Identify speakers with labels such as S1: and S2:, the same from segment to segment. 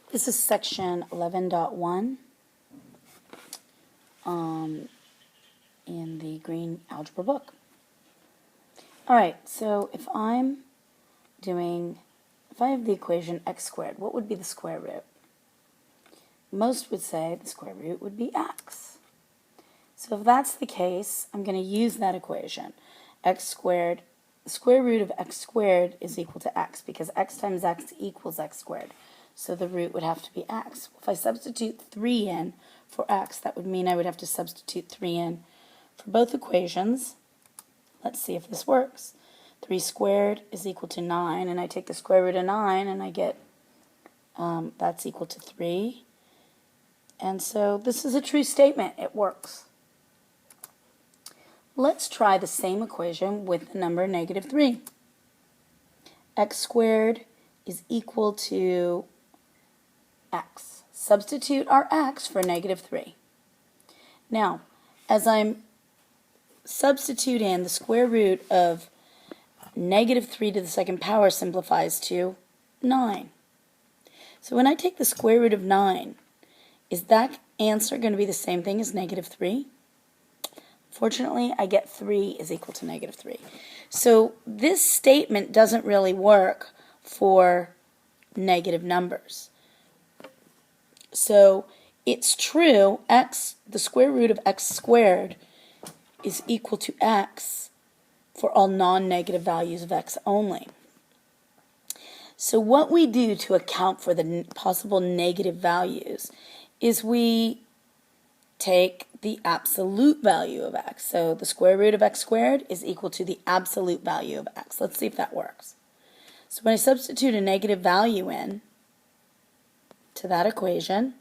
S1: This is section 11.1 in the green algebra book. Alright, so if I have the equation x squared, what would be the square root? Most would say the square root would be x. So if that's the case, I'm going to use that equation. X squared, the square root of x squared is equal to x, because x times x equals x squared. So the root would have to be x. If I substitute 3 in for x, that would mean I would have to substitute 3 in for both equations. Let's see if this works. 3 squared is equal to 9, and I take the square root of 9, and I get that's equal to 3. And so this is a true statement. It works. Let's try the same equation with the number negative 3. X squared is equal to x. Substitute our x for negative 3. Now, as I'm substituting in, the square root of negative 3 to the second power simplifies to 9. So when I take the square root of 9, is that answer going to be the same thing as negative 3? Fortunately, I get 3 is equal to negative 3. So this statement doesn't really work for negative numbers. So it's true, the square root of x squared is equal to x for all non-negative values of x only. So what we do to account for the possible negative values is we take the absolute value of x. So the square root of x squared is equal to the absolute value of x. Let's see if that works. So when I substitute a negative value in to that equation,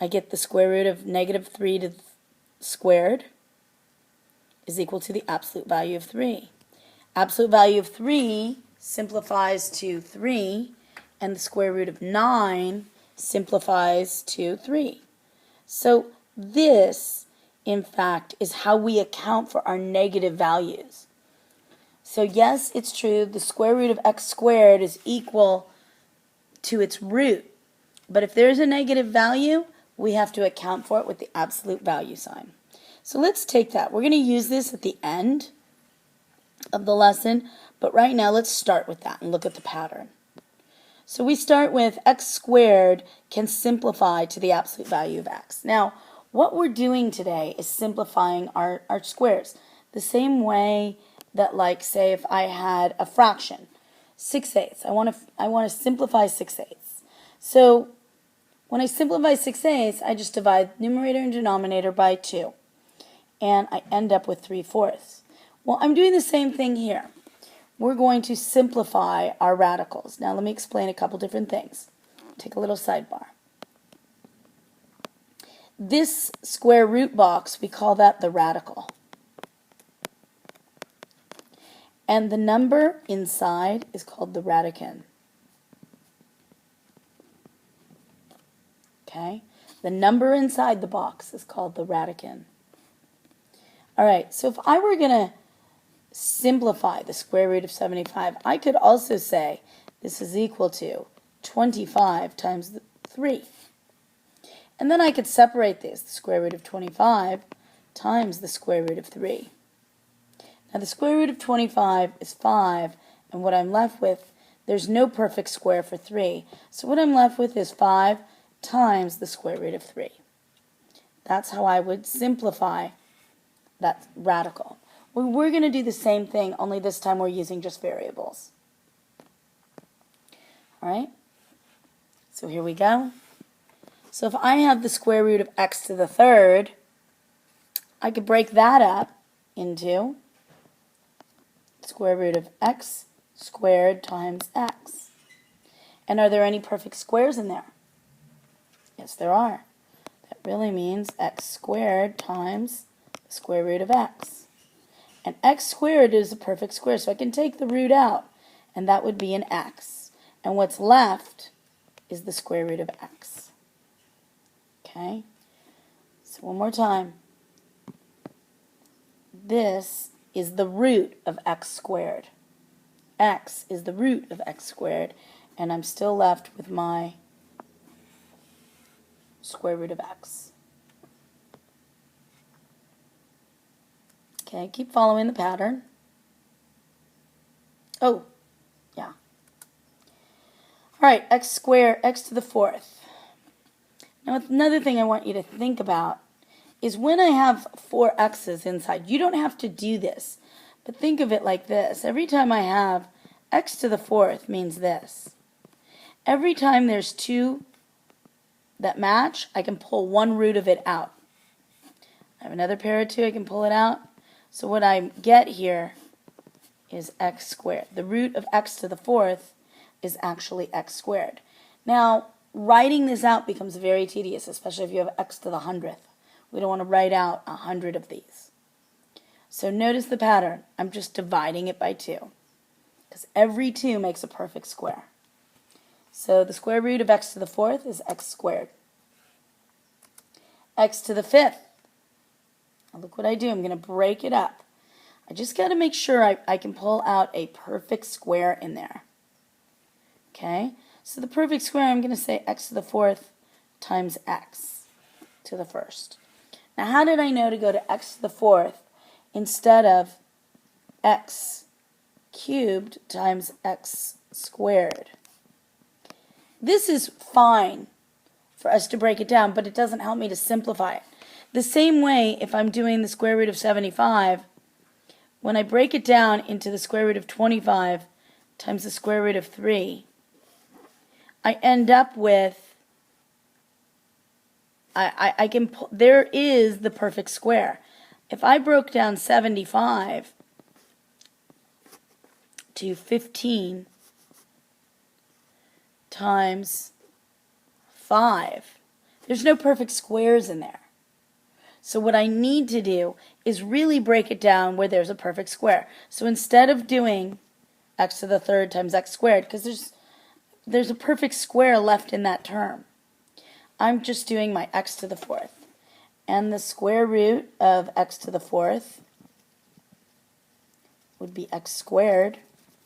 S1: I get the square root of negative 3 to the squared is equal to the absolute value of 3. Absolute value of 3 simplifies to 3, and the square root of 9 simplifies to 3. So this, in fact, is how we account for our negative values. So yes, it's true, the square root of x squared is equal to its root. But if there's a negative value, we have to account for it with the absolute value sign. So let's take that. We're going to use this at the end of the lesson, but right now let's start with that and look at the pattern. So we start with x squared can simplify to the absolute value of x. Now, what we're doing today is simplifying our squares. The same way that, like, say if I had a fraction, 6/8. I want to simplify 6/8. So when I simplify 6/8, I just divide numerator and denominator by 2. And I end up with 3/4. Well, I'm doing the same thing here. We're going to simplify our radicals. Now let me explain a couple different things. Take a little sidebar. This square root box, we call that the radical. And the number inside is called the radicand. Okay? The number inside the box is called the radicand. Alright, so if I were going to simplify the square root of 75, I could also say this is equal to 25 times 3. And then I could separate this, the square root of 25 times the square root of 3. Now the square root of 25 is 5, and what I'm left with, there's no perfect square for 3. So what I'm left with is 5 times the square root of 3. That's how I would simplify that radical. Well, we're going to do the same thing, only this time we're using just variables. Alright? So here we go. So if I have the square root of x to the third, I could break that up into square root of x squared times x. And are there any perfect squares in there? Yes, there are. That really means x squared times the square root of x. And x squared is a perfect square, so I can take the root out, and that would be an x. And what's left is the square root of x. Okay? So one more time. This is the root of x squared. X is the root of x squared, and I'm still left with my square root of x. Okay, keep following the pattern. Oh, yeah. All right, x squared, x to the fourth. Now, another thing I want you to think about is when I have 4 x's inside, you don't have to do this, but think of it like this. Every time I have x to the fourth means this. Every time there's 2 that match, I can pull one root of it out. I have another pair of 2, I can pull it out. So what I get here is x squared. The root of x to the fourth is actually x squared. Now, writing this out becomes very tedious, especially if you have x to the 100th. We don't want to write out 100 of these. So notice the pattern. I'm just dividing it by 2, because every 2 makes a perfect square. So the square root of x to the fourth is x squared. X to the fifth. Now look what I do. I'm going to break it up. I just got to make sure I can pull out a perfect square in there. Okay? So the perfect square, I'm going to say x to the fourth times x to the first. Now how did I know to go to x to the fourth instead of x cubed times x squared? This is fine for us to break it down, but it doesn't help me to simplify it. The same way, if I'm doing the square root of 75, when I break it down into the square root of 25 times the square root of 3, I end up with, there is the perfect square. If I broke down 75 to 15 times 5, there's no perfect squares in there. So what I need to do is really break it down where there's a perfect square. So instead of doing x to the third times x squared, because there's a perfect square left in that term, I'm just doing my x to the fourth. And the square root of x to the fourth would be x squared,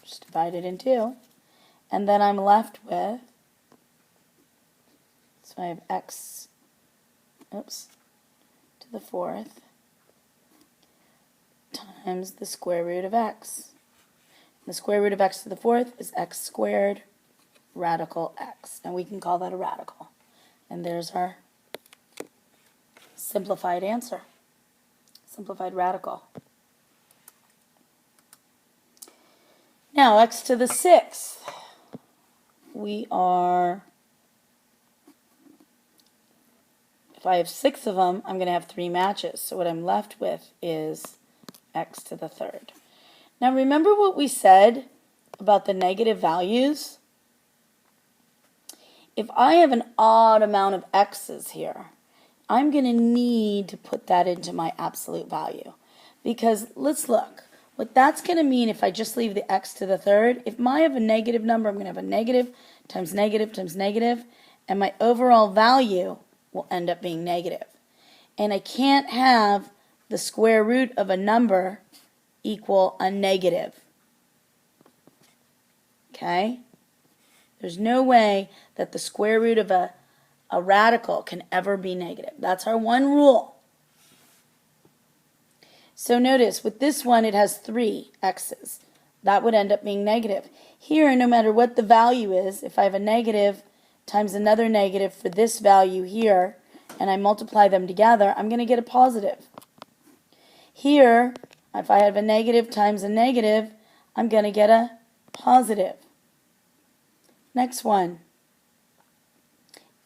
S1: just divided in 2. And then I'm left with, so I have x, to the fourth times the square root of x. The square root of x to the fourth is x squared radical x. And we can call that a radical. And there's our simplified answer, simplified radical. Now, x to the sixth. We are, if I have 6 of them, I'm going to have 3 matches. So what I'm left with is x to the third. Now remember what we said about the negative values? If I have an odd amount of x's here, I'm going to need to put that into my absolute value. Because let's look. What that's going to mean if I just leave the x to the third, if I have a negative number, I'm going to have a negative times negative times negative, and my overall value will end up being negative. And I can't have the square root of a number equal a negative. Okay? There's no way that the square root of a radical can ever be negative. That's our one rule. So notice, with this one, it has 3 x's. That would end up being negative. Here, no matter what the value is, if I have a negative times another negative for this value here, and I multiply them together, I'm going to get a positive. Here, if I have a negative times a negative, I'm going to get a positive. Next one.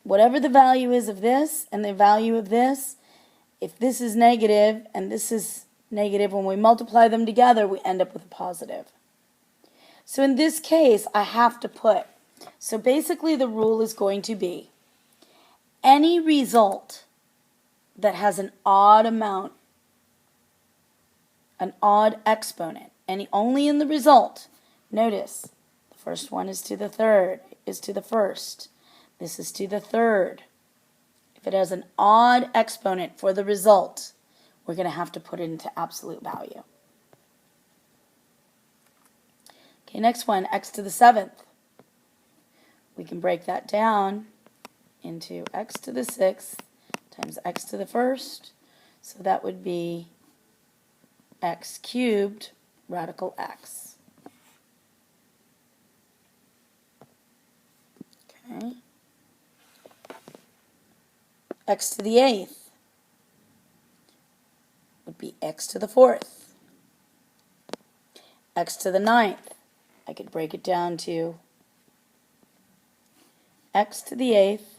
S1: Whatever the value is of this and the value of this, if this is negative and this is negative, when we multiply them together, we end up with a positive. So in this case, I have to put, so basically the rule is going to be any result that has an odd amount, an odd exponent, and only in the result, notice, the first one is to the third, is to the first. This is to the third. If it has an odd exponent for the result, we're going to have to put it into absolute value. Okay, next one, x to the seventh. We can break that down into x to the 6th times x to the 1st. So that would be x cubed radical x. Okay. X to the 8th would be x to the 4th. X to the 9th, I could break it down to x to the 8th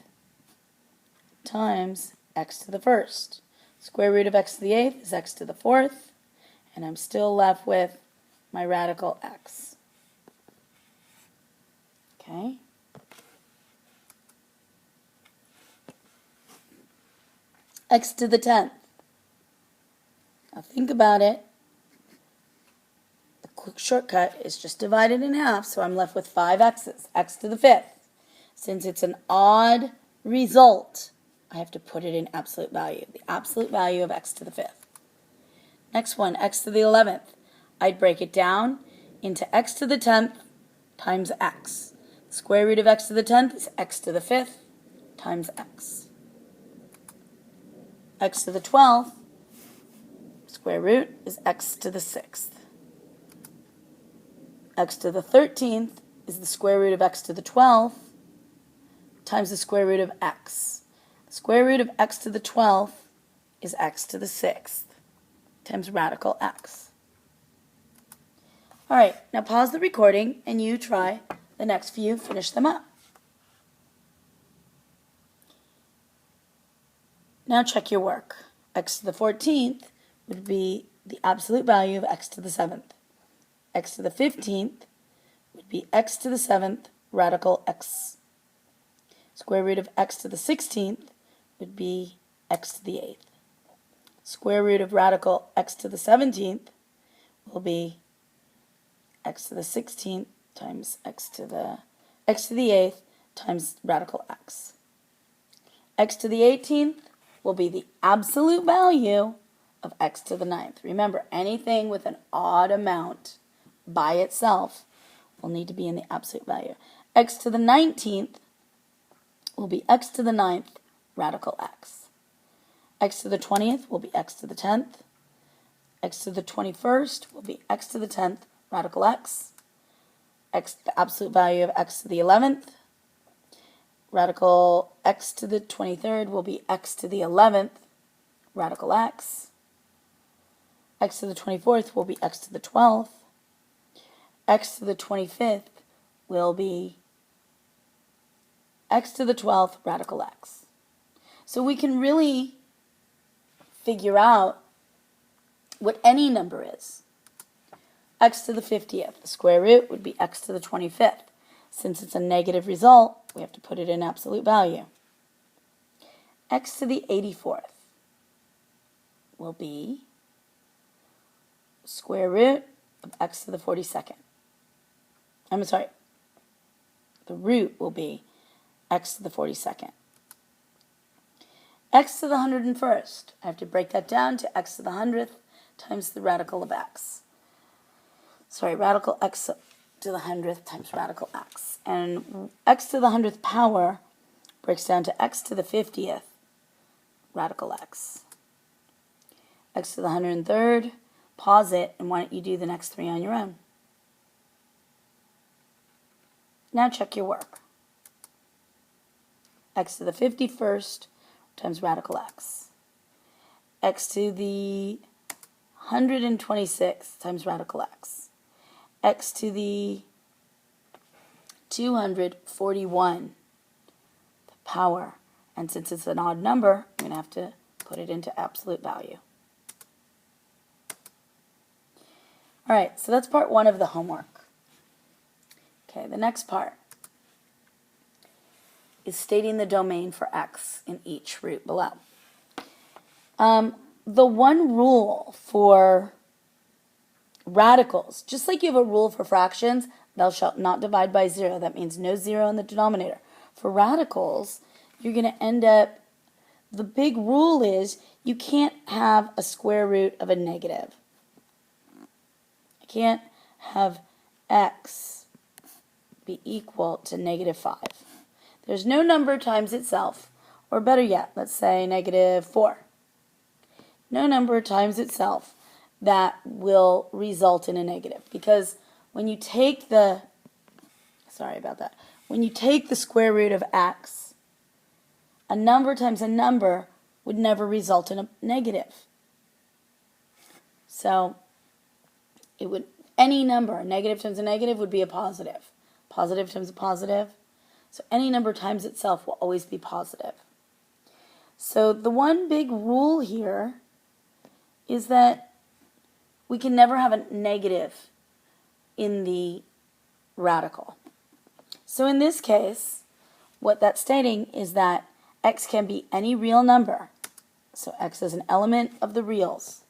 S1: times x to the 1st. Square root of x to the 8th is x to the 4th, and I'm still left with my radical x. Okay. X to the 10th. Now think about it. The quick shortcut is just divided in half, so I'm left with 5 x's. X to the 5th. Since it's an odd result, I have to put it in absolute value. The absolute value of x to the 5th. Next one, x to the 11th. I'd break it down into x to the 10th times x. The square root of x to the 10th is x to the 5th times x. X to the 12th, square root is x to the 6th. X to the 13th is the square root of x to the 12th times the square root of x. The square root of x to the 12th is x to the 6th times radical x. All right, now pause the recording and you try the next few, finish them up. Now check your work. X to the 14th would be the absolute value of x to the 7th. X to the 15th would be x to the 7th radical x. Square root of x to the 16th would be x to the 8th. Square root of radical x to the 17th will be x to the 16th times x to the 8th times radical x. X to the 18th will be the absolute value of x to the 9th. Remember, anything with an odd amount by itself will need to be in the absolute value. X to the 19th will be x to the 9th radical x. X to the 20th will be x to the 10th. X to the 21st will be x to the 10th radical x. The absolute value of x to the 11th. Radical x to the 23rd will be x to the 11th radical x. X to the 24th will be x to the 12th. X to the 25th will be x to the 12th radical x. So we can really figure out what any number is. X to the 50th, the square root would be x to the 25th. Since it's a negative result, we have to put it in absolute value. X to the 84th will be square root of x to the 42nd. I'm sorry, the root will be x to the 42nd. X to the 101st, I have to break that down to x to the 100th times the radical of x. Sorry, radical x to the 100th times radical x. And x to the 100th power breaks down to x to the 50th radical x. X to the 103rd, pause it, and why don't you do the next three on your own. Now check your work. X to the 51st times radical x. X to the 126th times radical x. X to the 241, the power. And since it's an odd number, I'm going to have to put it into absolute value. All right, so that's part one of the homework. Okay, the next part is stating the domain for x in each root below. The one rule for radicals, just like you have a rule for fractions, thou shalt not divide by 0. That means no 0 in the denominator. For radicals, you're going to end up, the big rule is you can't have a square root of a negative. You can't have x be equal to negative 5. there's no number times itself, or better yet, let's say -4. No number times itself that will result in a negative. Because when you take the, when you take the square root of x, a number times a number would never result in a negative. So it would, any number, a negative times a negative would be a positive. Positive times a positive. So any number times itself will always be positive. So the one big rule here is that we can never have a negative in the radical. So in this case, what that's stating is that x can be any real number. So x is an element of the reals.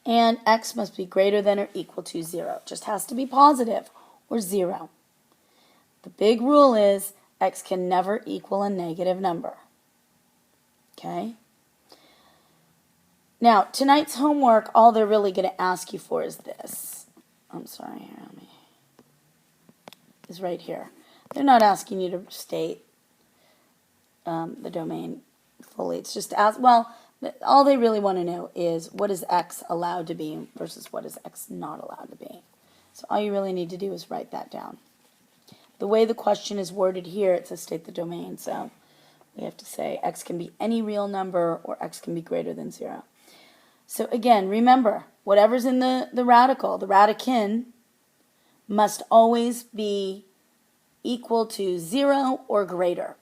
S1: And x must be greater than or equal to 0. It just has to be positive or 0. The big rule is x can never equal a negative number. Okay? Now, tonight's homework, all they're really going to ask you for is this. I'm sorry, here, is right here. They're not asking you to state the domain fully. It's just ask, well, all they really want to know is what is x allowed to be versus what is x not allowed to be. So all you really need to do is write that down. The way the question is worded here, it says state the domain. So we have to say x can be any real number or x can be greater than 0. So again, remember, whatever's in the radical, the radicand, must always be equal to 0 or greater.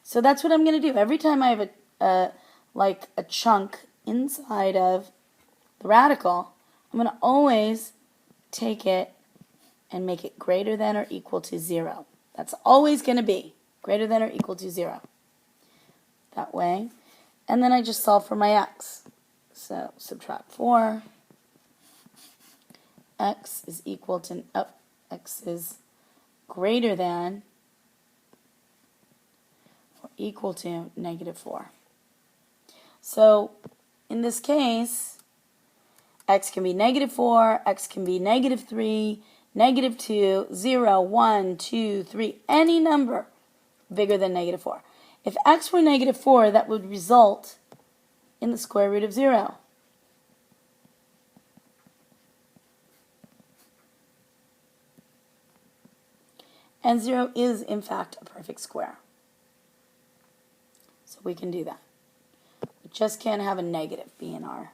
S1: So that's what I'm going to do. Every time I have a chunk inside of the radical, I'm going to always take it and make it greater than or equal to 0. That's always going to be greater than or equal to 0. That way. And then I just solve for my x. So subtract 4. X is equal to, x is greater than or equal to -4. So in this case, x can be -4, x can be -3, -2, 0, 1, 2, 3, any number bigger than -4. If x were -4, that would result in the square root of 0. And 0 is, in fact, a perfect square. So we can do that. We just can't have a negative be in our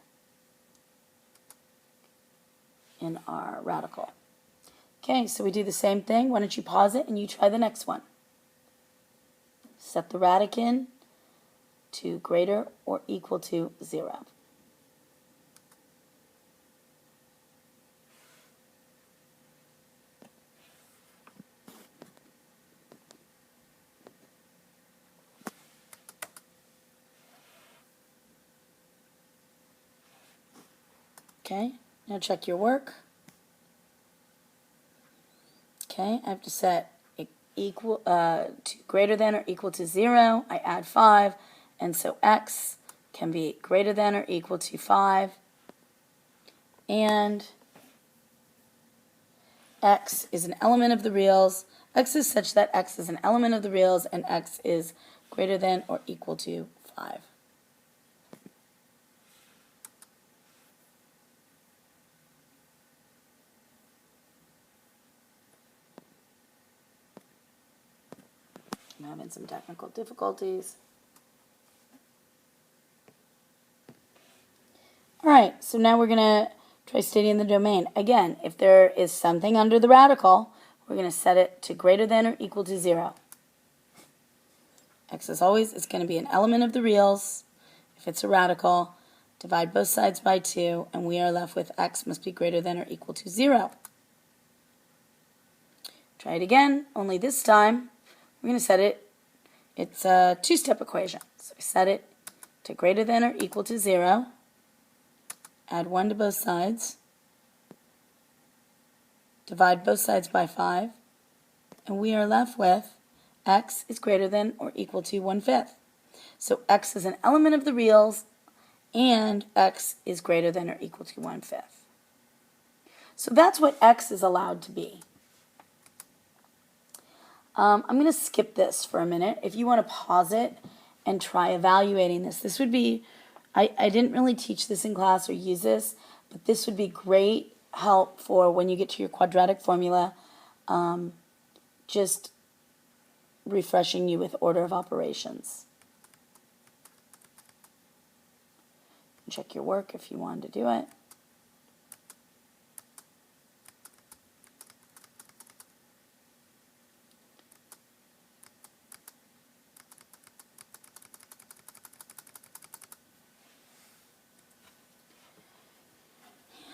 S1: radical. Okay, so we do the same thing. Why don't you pause it and you try the next one. Set the radicand to greater or equal to 0. Okay, now check your work. Okay, I have to set equal to greater than or equal to 0. I add 5, and so x can be greater than or equal to 5. And x is an element of the reals. X is such that x is an element of the reals, and x is greater than or equal to 5. I'm having some technical difficulties. Alright, so now we're going to try stating the domain. Again, if there is something under the radical, we're going to set it to greater than or equal to 0. X, as always, is going to be an element of the reals. If it's a radical, divide both sides by 2, and we are left with x must be greater than or equal to 0. Try it again, only this time we're going to set it, it's a two-step equation. So we set it to greater than or equal to 0, add 1 to both sides, divide both sides by 5, and we are left with x is greater than or equal to 1/5. So x is an element of the reals, and x is greater than or equal to 1/5. So that's what x is allowed to be. I'm going to skip this for a minute. If you want to pause it and try evaluating this would be, I didn't really teach this in class or use this, but this would be great help for when you get to your quadratic formula, just refreshing you with order of operations. Check your work if you wanted to do it.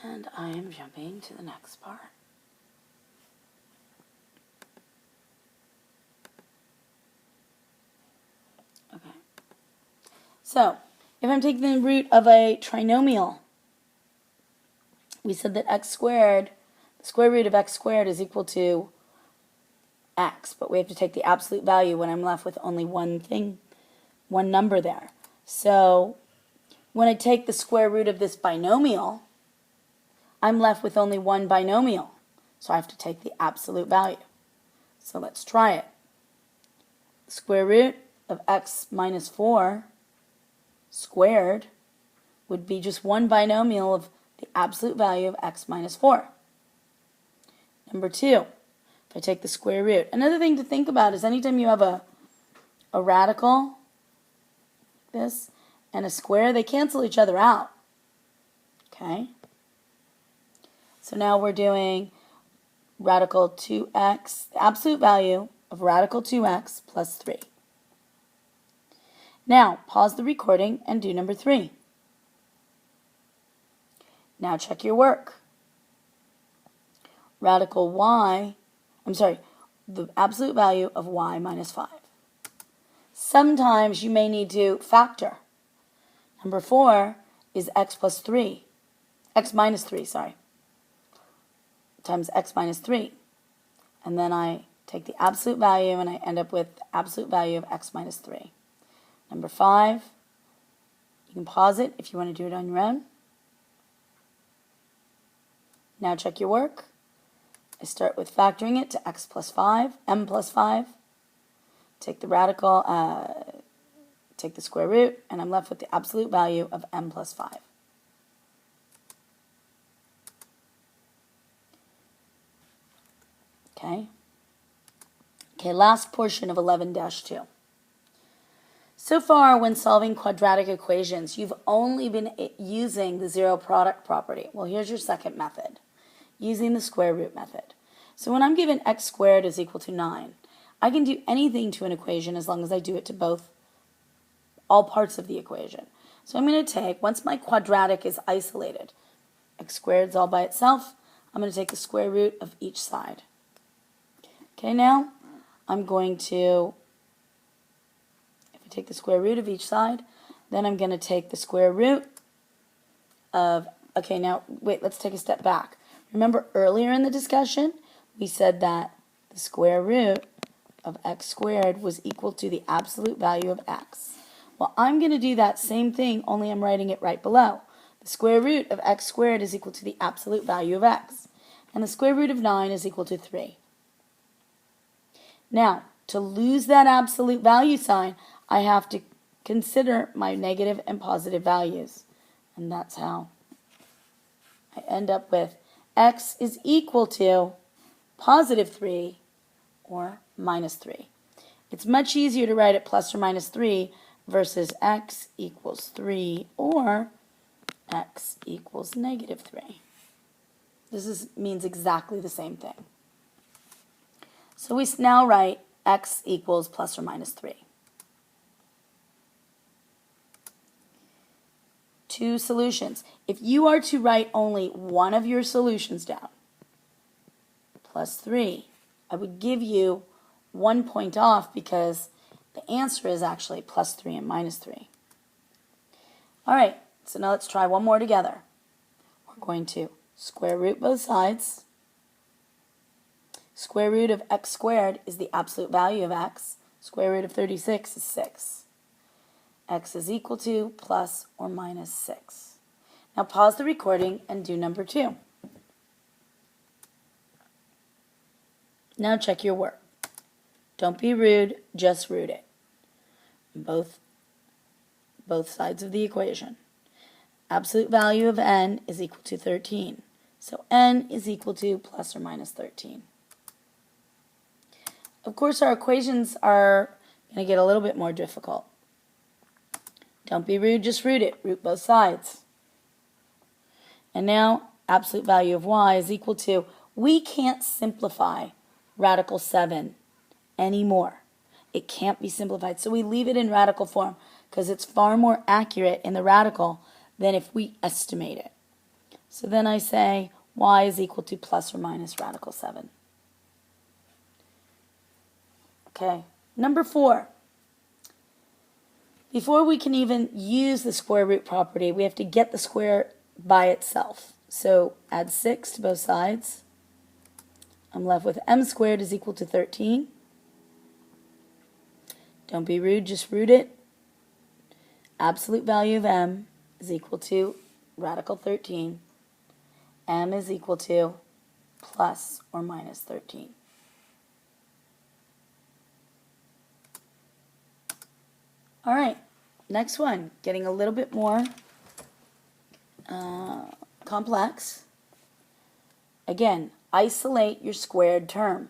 S1: And I am jumping to the next part. Okay. So, if I'm taking the root of a trinomial, we said that x squared, the square root of x squared is equal to x, but we have to take the absolute value when I'm left with only one number there. So, when I take the square root of this binomial, I'm left with only one binomial. So I have to take the absolute value. So let's try it. Square root of x minus 4 squared would be just one binomial of the absolute value of x minus 4. Number 2, if I take the square root. Another thing to think about is anytime you have a radical, this, and a square, they cancel each other out. Okay? So now we're doing radical 2x, the absolute value of radical 2x plus 3. Now, pause the recording and do number 3. Now check your work. Radical y, the absolute value of y minus 5. Sometimes you may need to factor. Number 4 is x minus 3, times x minus 3. And then I take the absolute value and I end up with the absolute value of x minus 3. Number 5, you can pause it if you want to do it on your own. Now check your work. I start with factoring it to x plus 5, m plus 5. Take the radical, take the square root, and I'm left with the absolute value of m plus 5. Okay, last portion of 11-2. So far, when solving quadratic equations, you've only been using the zero product property. Well, here's your second method, using the square root method. So when I'm given x squared is equal to 9, I can do anything to an equation as long as I do it to all parts of the equation. So I'm going to take, once my quadratic is isolated, x squared is all by itself, I'm going to take the square root of each side. Okay, now I'm going to, if I take the square root of each side, then I'm going to take the square root of, okay, now wait, let's take a step back. Remember earlier in the discussion, we said that the square root of x squared was equal to the absolute value of x. Well, I'm going to do that same thing, only I'm writing it right below. The square root of x squared is equal to the absolute value of x. And the square root of 9 is equal to 3. Now, to lose that absolute value sign, I have to consider my negative and positive values. And that's how I end up with x is equal to positive 3 or minus 3. It's much easier to write it plus or minus 3 versus x equals 3 or x equals negative 3. This means exactly the same thing. So we now write x equals plus or minus 3. Two solutions. If you are to write only one of your solutions down, plus 3, I would give you 1 point off because the answer is actually plus 3 and minus 3. All right, so now let's try one more together. We're going to square root both sides. Square root of x squared is the absolute value of x. Square root of 36 is 6. X is equal to plus or minus 6. Now pause the recording and do number 2. Now check your work. Don't be rude, just root it. Both sides of the equation. Absolute value of n is equal to 13. So n is equal to plus or minus 13. Of course, our equations are going to get a little bit more difficult. Don't be rude, just root it. Root both sides. And now, absolute value of y is equal to, we can't simplify radical 7 anymore. It can't be simplified. So we leave it in radical form because it's far more accurate in the radical than if we estimate it. So then I say y is equal to plus or minus radical 7. Okay, number 4. Before we can even use the square root property, we have to get the square by itself. So add 6 to both sides. I'm left with m squared is equal to 13. Don't be rude, just root it. Absolute value of m is equal to radical 13. M is equal to plus or minus 13. All right, next one, getting a little bit more complex. Again, isolate your squared term.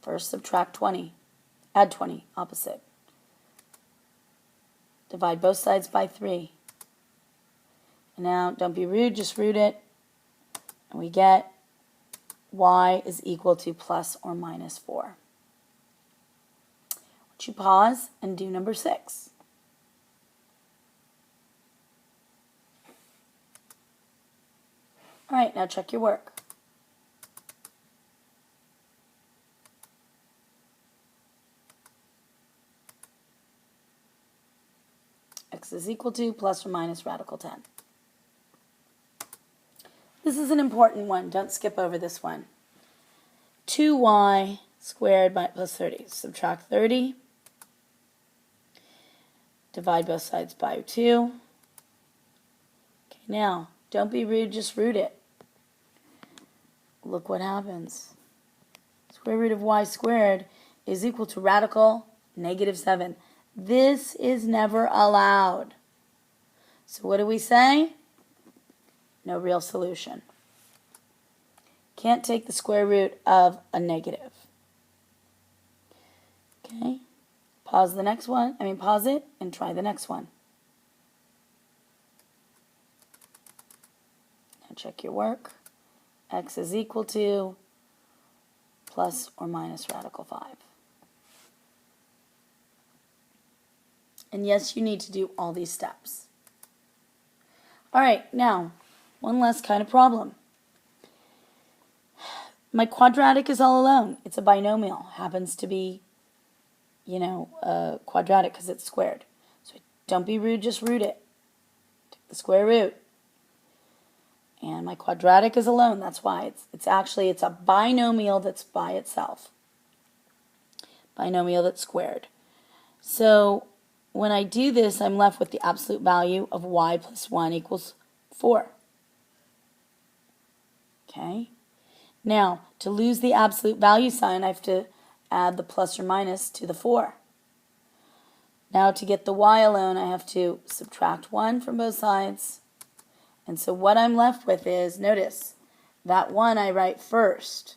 S1: First subtract 20, add 20, opposite. Divide both sides by 3. And now, don't be rude, just root it. And we get y is equal to plus or minus 4. Would you pause and do number 6? All right, now check your work. X is equal to plus or minus radical 10. This is an important one. Don't skip over this one. 2y squared plus 30. Subtract 30. Divide both sides by 2. Okay, now, don't be rude, just root it. Look what happens. Square root of y squared is equal to radical negative 7. This is never allowed. So what do we say? No real solution. Can't take the square root of a negative. Okay? Pause the next one. Pause it and try the next one. Now check your work. X is equal to plus or minus radical 5. And yes, you need to do all these steps. All right, now, one last kind of problem. My quadratic is all alone. It's a binomial. Happens to be, quadratic because it's squared. So don't be rude, just root it. Take the square root. And my quadratic is alone. That's why it's a binomial that's by itself. Binomial that's squared. So when I do this, I'm left with the absolute value of y plus 1 equals 4. Okay? Now, to lose the absolute value sign, I have to add the plus or minus to the 4. Now, to get the y alone, I have to subtract 1 from both sides. And so what I'm left with is, notice, that 1 I write first.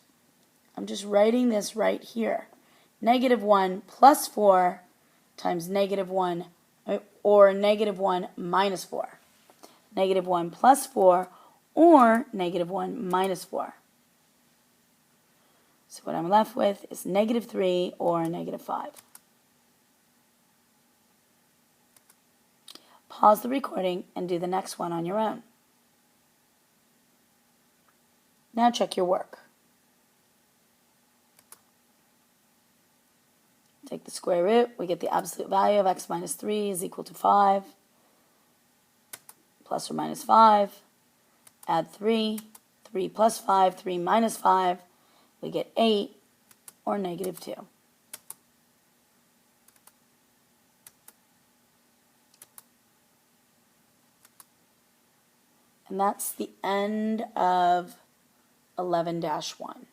S1: I'm just writing this right here. Negative 1 plus 4 times negative 1, or negative 1 minus 4. Negative 1 plus 4, or negative 1 minus 4. So what I'm left with is negative 3 or negative 5. Pause the recording and do the next one on your own. Now check your work. Take the square root. We get the absolute value of x minus 3 is equal to 5. Plus or minus 5. Add 3. 3 plus 5. 3 minus 5. We get 8 or negative 2. And that's the end of 11-1.